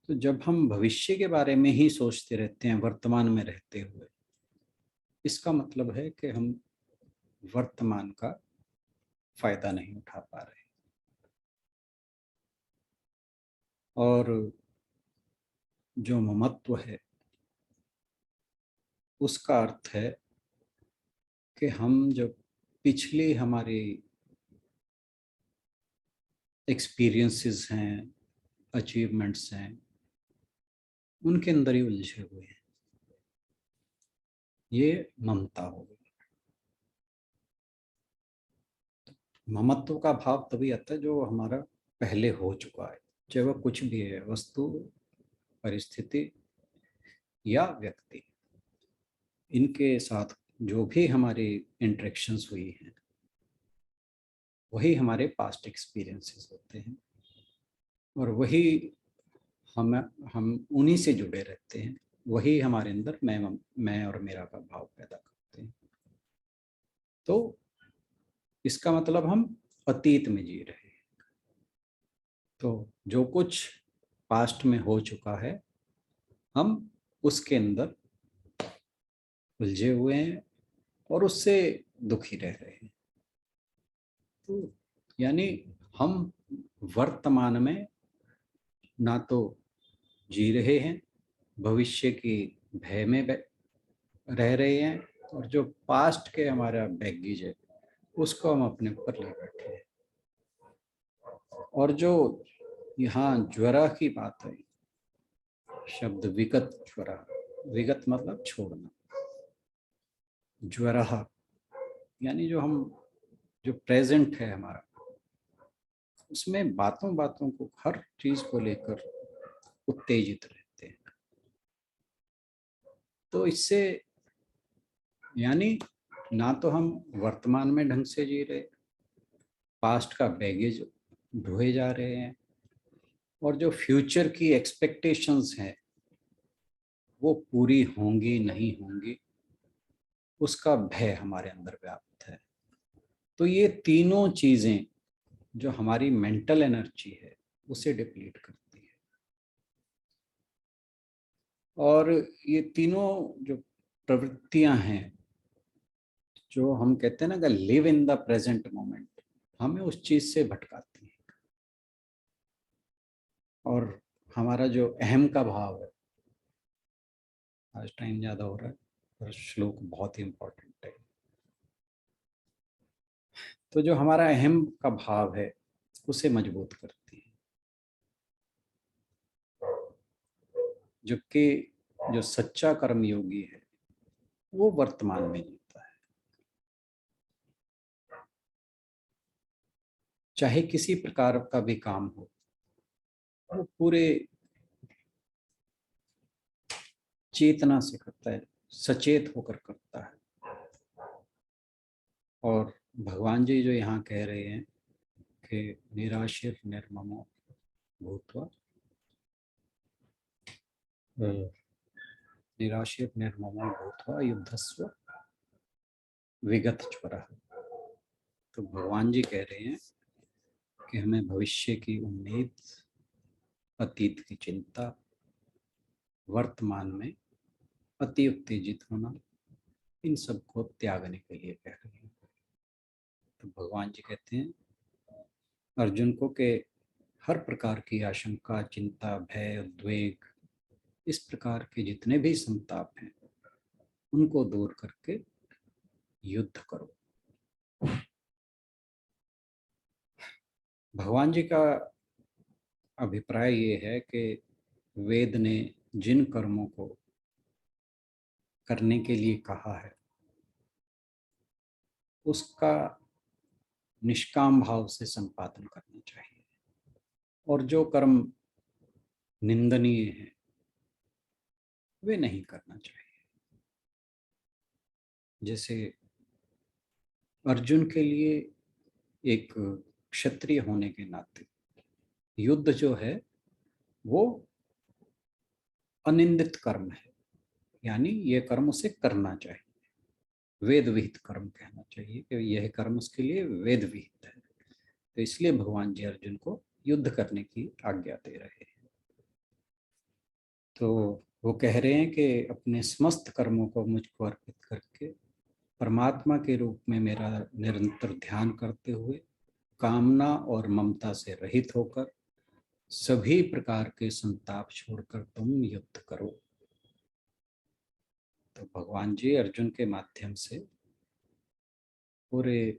तो जब हम भविष्य के बारे में ही सोचते रहते हैं वर्तमान में रहते हुए, इसका मतलब है कि हम वर्तमान का फायदा नहीं उठा पा रहे। और जो ममत्व है, उसका अर्थ है कि हम जब पिछली हमारी एक्सपीरियंसेस हैं, अचीवमेंट्स हैं, उनके अंदर ही उलझे हुए हैं, ये ममता हो गई। ममत्व का भाव तभी आता है जो हमारा पहले हो चुका है, चाहे वह कुछ भी है, वस्तु, परिस्थिति या व्यक्ति। इनके साथ जो भी हमारी इंटरेक्शंस हुई हैं, वही हमारे पास्ट एक्सपीरियंसेस होते हैं, और वही हम उन्हीं से जुड़े रहते हैं, वही हमारे अंदर मैं और मेरा का भाव पैदा करते हैं। तो इसका मतलब हम अतीत में जी रहे हैं। तो जो कुछ पास्ट में हो चुका है, हम उसके अंदर उलझे हुए हैं और उससे दुखी रह रहे हैं। तो यानी हम वर्तमान में ना तो जी रहे हैं, भविष्य की भय में रह रहे हैं, और जो पास्ट के हमारा बैगेज है उसको हम अपने ऊपर ले बैठे हैं। और जो यहाँ ज्वरा की बात है, शब्द विगत ज्वरा, विगत मतलब छोड़ना, ज्वरः यानी जो प्रेजेंट है हमारा, उसमें बातों बातों को, हर चीज को लेकर उत्तेजित रहते हैं। तो इससे यानी ना तो हम वर्तमान में ढंग से जी रहे, पास्ट का बैगेज ढोए जा रहे हैं, और जो फ्यूचर की एक्सपेक्टेशंस हैं वो पूरी होंगी नहीं होंगी, उसका भय हमारे अंदर व्याप्त है। तो ये तीनों चीजें जो हमारी मेंटल एनर्जी है उसे डिप्लीट करती है। और ये तीनों जो प्रवृत्तियां हैं, जो हम कहते हैं ना कि live in the present moment, हमें उस चीज से भटकाती है। और हमारा जो अहम का भाव है, आज टाइम ज्यादा हो रहा है पर श्लोक बहुत ही इंपॉर्टेंट है। तो जो हमारा अहम का भाव है उसे मजबूत करती है, जबकि जो सच्चा कर्मयोगी है वो वर्तमान में जीता है, चाहे किसी प्रकार का भी काम हो वो पूरे चेतना से करता है, सचेत होकर करता है। और भगवान जी जो यहाँ कह रहे हैं कि निराशीर निर्ममो भूत्वा, निराशीर निर्ममो भूत्वा युद्धस्व विगत ज्वरः। तो भगवान जी कह रहे हैं कि हमें भविष्य की उम्मीद, अतीत की चिंता, वर्तमान में अति उत्तेजित होना, इन सब को त्यागने के लिए कह रहे हैं। तो भगवान जी कहते हैं अर्जुन को कि हर प्रकार की आशंका, चिंता, भय, उद्वेग, इस प्रकार के जितने भी संताप हैं उनको दूर करके युद्ध करो। भगवान जी का अभिप्राय ये है कि वेद ने जिन कर्मों को करने के लिए कहा है उसका निष्काम भाव से संपादन करना चाहिए, और जो कर्म निंदनीय है वे नहीं करना चाहिए। जैसे अर्जुन के लिए एक क्षत्रिय होने के नाते युद्ध जो है वो अनिंदित कर्म है, यानी ये कर्म उसे करना चाहिए, वेद विहित कर्म कहना चाहिए कि यह कर्म उसके लिए वेद विहित है। तो इसलिए भगवान जी अर्जुन को युद्ध करने की आज्ञा दे रहे हैं। तो वो कह रहे हैं कि अपने समस्त कर्मों को मुझको अर्पित करके परमात्मा के रूप में मेरा निरंतर ध्यान करते हुए, कामना और ममता से रहित होकर, सभी प्रकार के संताप छोड़कर तुम युद्ध करो। तो भगवान जी अर्जुन के माध्यम से पूरे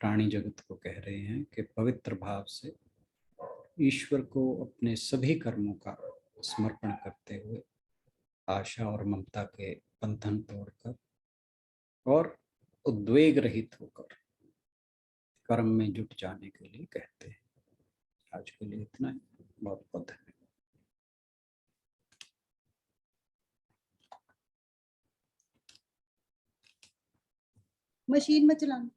प्राणी जगत को कह रहे हैं कि पवित्र भाव से ईश्वर को अपने सभी कर्मों का समर्पण करते हुए, आशा और ममता के बंधन तोड़कर और उद्वेग रहित होकर कर्म में जुट जाने के लिए कहते हैं। आज के लिए इतना ही। बहुत बहुत धन्यवाद। मशीन में चलाना।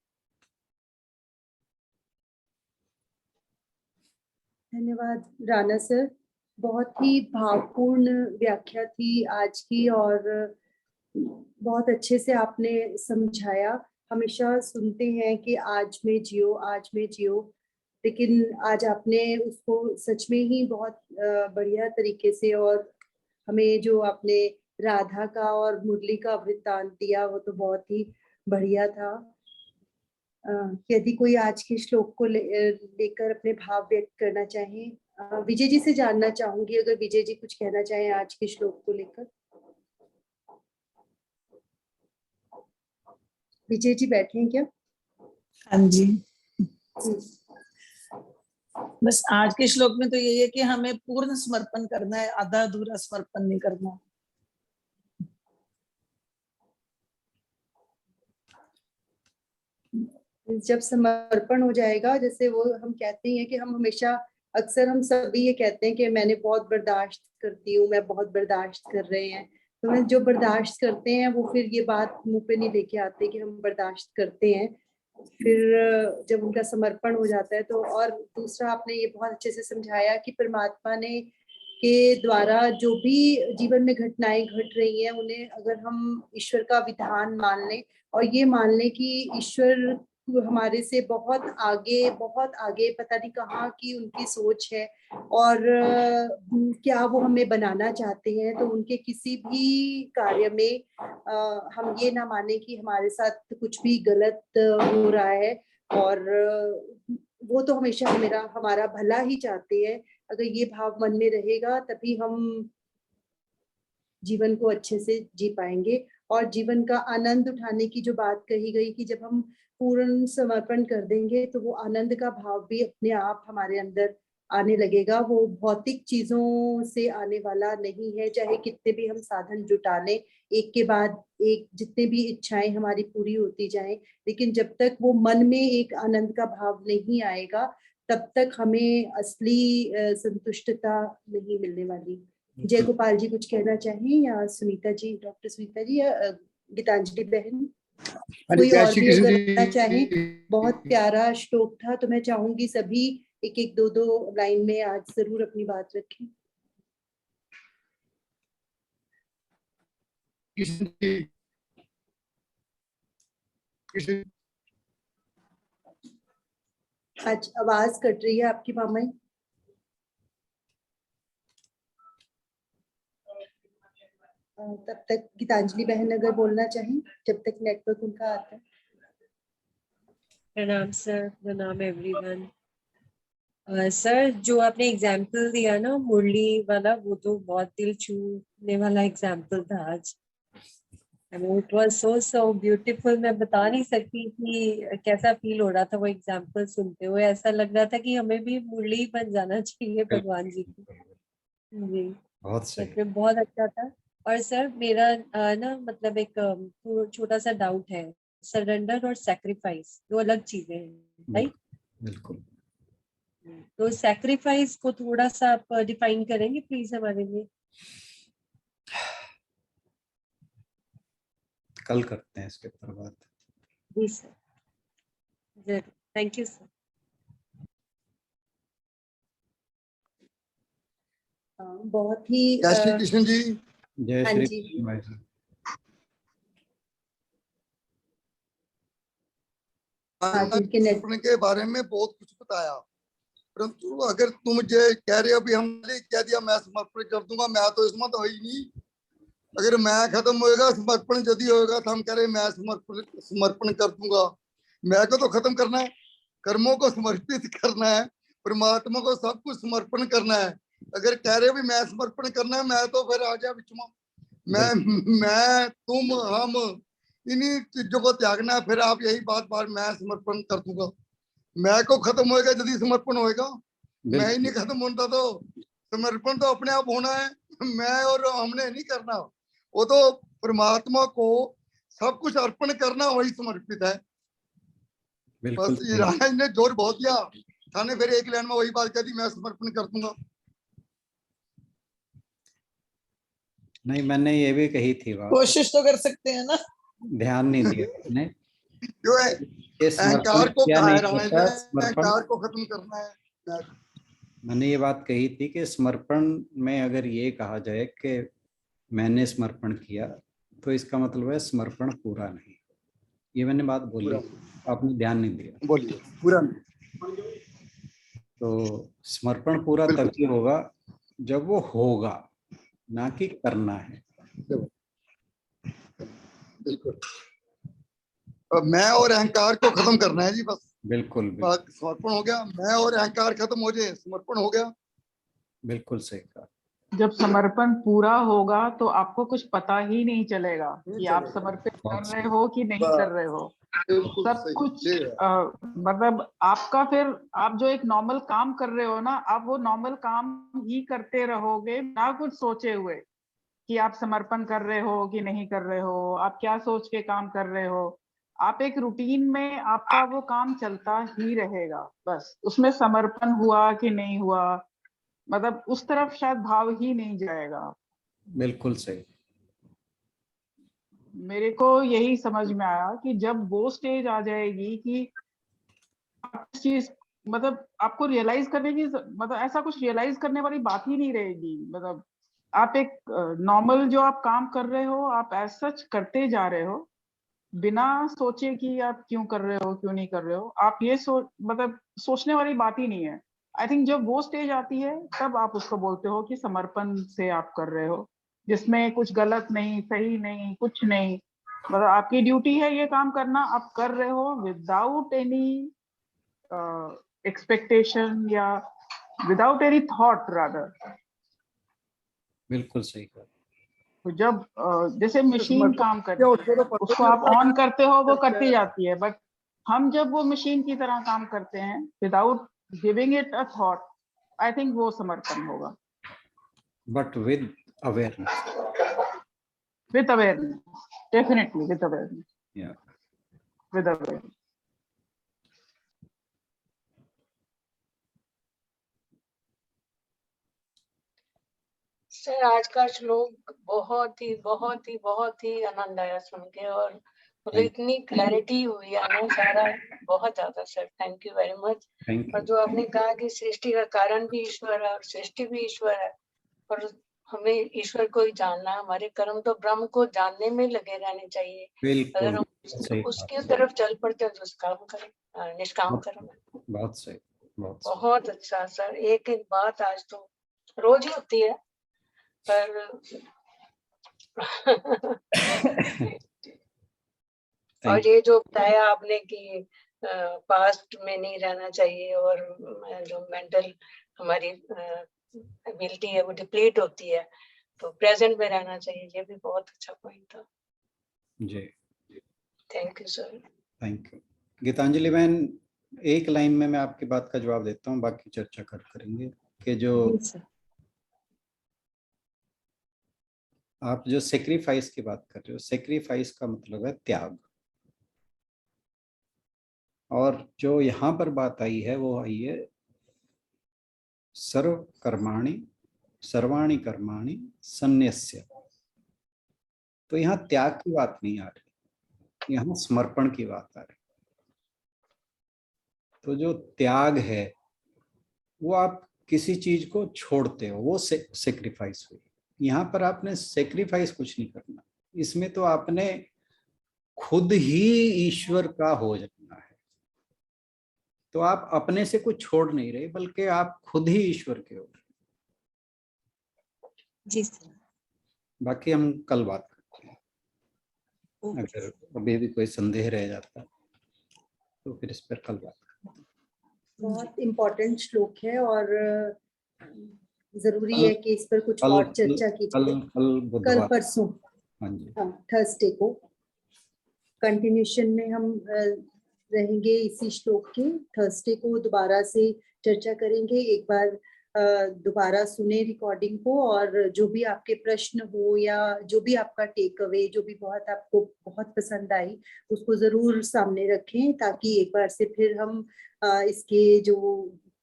धन्यवाद राणा सर, बहुत ही भावपूर्ण व्याख्या थी आज की, और बहुत अच्छे से आपने समझाया। हमेशा सुनते हैं कि आज में जियो, आज में जियो, लेकिन आज आपने उसको सच में ही बहुत बढ़िया तरीके से, और हमें जो आपने राधा का और मुरली का वृत्तांत दिया वो तो बहुत ही बढ़िया था। यदि कोई आज के श्लोक को लेकर अपने भाव व्यक्त करना चाहे, विजय जी से जानना चाहूंगी, अगर विजय जी कुछ कहना चाहें आज के श्लोक को लेकर। विजय जी बैठे हैं क्या? हाँ जी। बस आज के श्लोक में तो यही है कि हमें पूर्ण समर्पण करना है, आधा अधूरा समर्पण नहीं करना। जब समर्पण हो जाएगा, जैसे वो हम कहते हैं कि हम हमेशा, अक्सर हम सभी ये कहते हैं कि मैंने बहुत बर्दाश्त करती हूँ, मैं बहुत बर्दाश्त कर रहे हैं। तो मैं जो बर्दाश्त करते हैं वो फिर ये बात मुंह पे नहीं लेके आते कि हम बर्दाश्त करते हैं। फिर जब उनका समर्पण हो जाता है तो, और दूसरा आपने ये बहुत अच्छे से समझाया कि परमात्मा ने के द्वारा जो भी जीवन में घटनाएं घट रही हैं, उन्हें अगर हम ईश्वर का विधान मान लें और ये मान लें कि ईश्वर हमारे से बहुत आगे पता नहीं कहाँ की उनकी सोच है, और क्या वो हमें बनाना चाहते हैं, तो उनके किसी भी कार्य में हम ये ना माने कि हमारे साथ कुछ भी गलत हो रहा है, और वो तो हमेशा हमारा भला ही चाहते हैं। अगर ये भाव मन में रहेगा तभी हम जीवन को अच्छे से जी पाएंगे। और जीवन का आनंद उठाने की जो बात कही गई कि जब हम पूर्ण समर्पण कर देंगे तो वो आनंद का भाव भी अपने आप हमारे अंदर आने लगेगा। वो भौतिक चीजों से आने वाला नहीं है, चाहे कितने भी हम साधन जुटा लें, एक के बाद एक जितने भी इच्छाएं हमारी पूरी होती जाएं, लेकिन जब तक वो मन में एक आनंद का भाव नहीं आएगा तब तक हमें असली संतुष्टता नहीं मिलने वाली। जय गोपाल जी कुछ कहना चाहें, या सुनीता जी, डॉक्टर सुनीता जी, या गीतांजलि बहन, कोई जय और श्री भी कृष्ण अगर जी। कहना चाहें। बहुत प्यारा श्लोक था, तो मैं चाहूंगी सभी एक एक दो दो लाइन में आज जरूर अपनी बात रखें। कृष्ण जी, कृष्ण आज आवाज कट रही है आपकी मामाई। तब तक गीतांजलि बहन अगर बोलना चाहें, जब तक नेटवर्क उनका आता है। प्रणाम सर, प्रणाम एवरीवन। सर, जो आपने एग्जाम्पल दिया ना मुरली वाला, वो तो बहुत दिल छूने वाला एग्जाम्पल था आज। It was so beautiful. मैं बता नहीं सकती कि कैसा फील हो रहा था वो एग्जाम्पल सुनते हुए। ऐसा लग रहा था कि हमें भी मुरली बन जाना चाहिए भगवान जी की। जी, बहुत सच सही। में बहुत अच्छा था। और सर मेरा ना मतलब एक छोटा सा डाउट है। सरेंडर और सैक्रिफाइस दो अलग चीजें हैं, राइट? बिल्कुल। तो सैक्रिफाइस को थोड़ा सा आप डिफाइन करेंगे प्लीज हमारे लिए? कल करते हैं इसके ऊपर बात। जी सर, जरूर। Thank you sir. बहुत ही जय श्री कृष्ण जी। जय हाँ श्री जी। कृष्ण भाई साहब। के नेट समर्पण के बारे में बहुत कुछ बताया, परंतु अगर तुम मुझे कह रहे हो अभी हमने कह दिया मैं समर्पण कर दूंगा, मैं तो इसमें तो है ही नहीं। अगर मैं खत्म होएगा समर्पण यदि होएगा तो हम कह रहे मैं समर्पण कर दूंगा। मैं को तो खत्म करना है, कर्मों को समर्पित करना है, परमात्मा को सब कुछ समर्पण करना है। अगर कह रहे भी मैं समर्पण करना है, मैं तो फिर आ जाए बीच में। मैं तुम हम इन्हीं चीजों को त्यागना है। फिर आप यही बात बार मैं समर्पण कर दूंगा। मैं को खत्म होएगा यदि समर्पण होएगा। मैं ही नहीं खत्म होता तो समर्पण तो अपने आप होना है। मैं और हमने नहीं करना, वो तो परमात्मा को सब कुछ अर्पण करना वही समर्पित है। बस राणा ने जोर बहुत दिया थाने, फिर एक लाइन में वही बात कह दी मैं समर्पण कर दूंगा। नहीं, मैंने ये भी कही थी बात, कोशिश तो कर सकते हैं ना। ध्यान नहीं दिया आपने। जो है अहंकार को क्या कहा नहीं है राणा करता ने, समर्पण। अहंकार को खत्म करना है। मैंने ये बात कही थी कि समर्पण में अगर ये कहा जाए कि मैंने समर्पण किया, तो इसका मतलब है समर्पण पूरा नहीं। ये मैंने बात बोली, आपने ध्यान नहीं दिया। बोलिए पूरा। तो समर्पण पूरा तभी होगा जब वो होगा, ना कि करना है। बिल्कुल, मैं और अहंकार को खत्म करना है जी, बस। बिल्कुल बात समर्पण हो गया, मैं और अहंकार खत्म हो जाए, समर्पण हो गया। बिल्कुल सही कहा। जब समर्पण पूरा होगा तो आपको कुछ पता ही नहीं चलेगा कि आप समर्पित कर रहे हो कि नहीं कर रहे हो। सब कुछ मतलब आपका, फिर आप जो एक नॉर्मल काम कर रहे हो ना, आप वो नॉर्मल काम ही करते रहोगे ना कुछ सोचे हुए कि आप समर्पण कर रहे हो कि नहीं कर रहे हो, आप क्या सोच के काम कर रहे हो। आप एक रूटीन में आपका वो काम चलता ही रहेगा, बस उसमें समर्पण हुआ कि नहीं हुआ, मतलब उस तरफ शायद भाव ही नहीं जाएगा। बिल्कुल सही। मेरे को यही समझ में आया कि जब वो स्टेज आ जाएगी कि आप इस चीज, मतलब आपको रियलाइज करने की, मतलब ऐसा कुछ रियलाइज करने वाली बात ही नहीं रहेगी। मतलब आप एक नॉर्मल जो आप काम कर रहे हो, आप एज सच करते जा रहे हो बिना सोचे कि आप क्यों कर रहे हो क्यों नहीं कर रहे हो। आप ये मतलब सोचने वाली बात ही नहीं है। आई थिंक जब वो स्टेज आती है तब आप उसको बोलते हो कि समर्पण से आप कर रहे हो, जिसमें कुछ गलत नहीं, सही नहीं, कुछ नहीं। मतलब आपकी ड्यूटी है ये काम करना, आप कर रहे हो विदाउट एनी एक्सपेक्टेशन या विदाउट एनी थॉट रादर। बिल्कुल सही कहा। तो जब जैसे मशीन काम करती है, उसको आप ऑन करते हो वो करती जाती है, बट हम जब वो मशीन की तरह काम करते हैं without giving it a thought, I think वो समर्पण होगा। But with awareness. With awareness, definitely with awareness, या विद अवेयरनेस। सर आज का श्लोक बहुत ही आनंद आया सुन के, और मतलब इतनी क्लैरिटी हुई है ना सारा, बहुत ज्यादा sir, thank you very much. Thank और यू। जो आपने कहा कि सृष्टि का कारण भी ईश्वर है और सृष्टि भी ईश्वर है, और हमें ईश्वर को ही जानना है। हमारे कर्म तो ब्रह्म को जानने में लगे रहने चाहिए। अगर बिल्कुल हम सही कहा। उसकी तरफ चल पड़ते तो काम करें, निष्काम कर्म है। बहुत सही, बहुत सही। बहुत अच्छा सर, एक एक बात आज तो रोज ही होती है पर और ये जो बताया आपने कि पास्ट में नहीं रहना चाहिए, और जो मेंटल हमारी एबिलिटी है वो डिप्लीट होती है, तो प्रेजेंट में रहना चाहिए, ये भी बहुत अच्छा पॉइंट था। जी thank you sir. Thank you. Geetanjali बहन, एक लाइन में मैं आपकी बात का जवाब देता हूँ, बाकी चर्चा करेंगे। कि जो आप जो सेक्रीफाइस की बात कर रहे हो, सेक्रीफाइस का मतलब है त्याग। और जो यहाँ पर बात आई है वो आई है सर्वाणि कर्माणि सन्न्यस्य। तो यहाँ त्याग की बात नहीं आ रही, यहाँ समर्पण की बात आ रही। तो जो त्याग है वो आप किसी चीज को छोड़ते हो, वो सेक्रीफाइस हुई। यहाँ पर आपने सेक्रीफाइस कुछ नहीं करना, इसमें तो आपने खुद ही ईश्वर का हो जाना है। तो आप अपने से कुछ छोड़ नहीं रहे, बल्कि आप खुद ही ईश्वर के हो। जी सर। बाकी हम कल बात करते हैं, अगर अभी भी कोई संदेह रह जाता तो फिर इस पर कल बात करते हैं। बहुत इम्पोर्टेंट श्लोक है और जरूरी है कि इस पर कुछ और चर्चा की जाए। कल बुधवार, परसों, हाँ जी, हाँ थर्सडे को कंटिन्यूशन में हम रहेंगे इसी श्लोक के। थर्सडे को दोबारा से चर्चा करेंगे। एक बार दोबारा सुने रिकॉर्डिंग को, और जो भी आपके प्रश्न हो या जो भी आपका टेक अवे, जो भी बहुत आपको बहुत पसंद आई, उसको जरूर सामने रखें, ताकि एक बार से फिर हम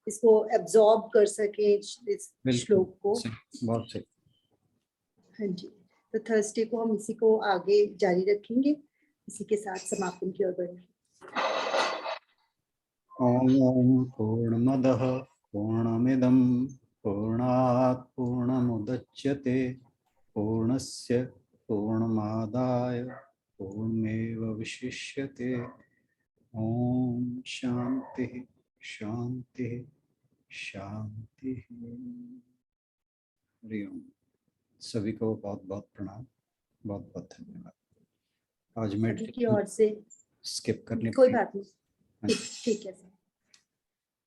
इसको एब्जॉर्ब कर सके इस श्लोक को। बहुत सही। हाँ जी, तो थर्सडे को हम इसी को आगे जारी रखेंगे। इसी के साथ समापन की ओर बढ़ेंगे। ओम पूर्णमदः पूर्णमिदं पूर्णात् पूर्णमुदच्यते पूर्णस्य पूर्णमादाय पूर्णमेवावशिष्यते। ओम शांति शांति शांति। हरि ओम। सभी को बहुत बहुत प्रणाम, बहुत बहुत धन्यवाद। आज मैं सभी की ओर से स्किप करने कोई बात नहीं, ठीक है सर।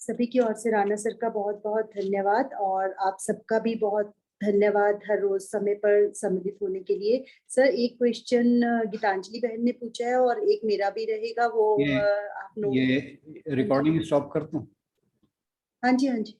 सभी की ओर से राणा सर का बहुत बहुत धन्यवाद, और आप सबका भी बहुत धन्यवाद हर रोज समय पर सम्मिलित होने के लिए। सर एक क्वेश्चन गीतांजलि बहन ने पूछा है और एक मेरा भी रहेगा, वो आप लोग। ये रिकॉर्डिंग स्टॉप करता हूँ। हाँ जी हाँ जी।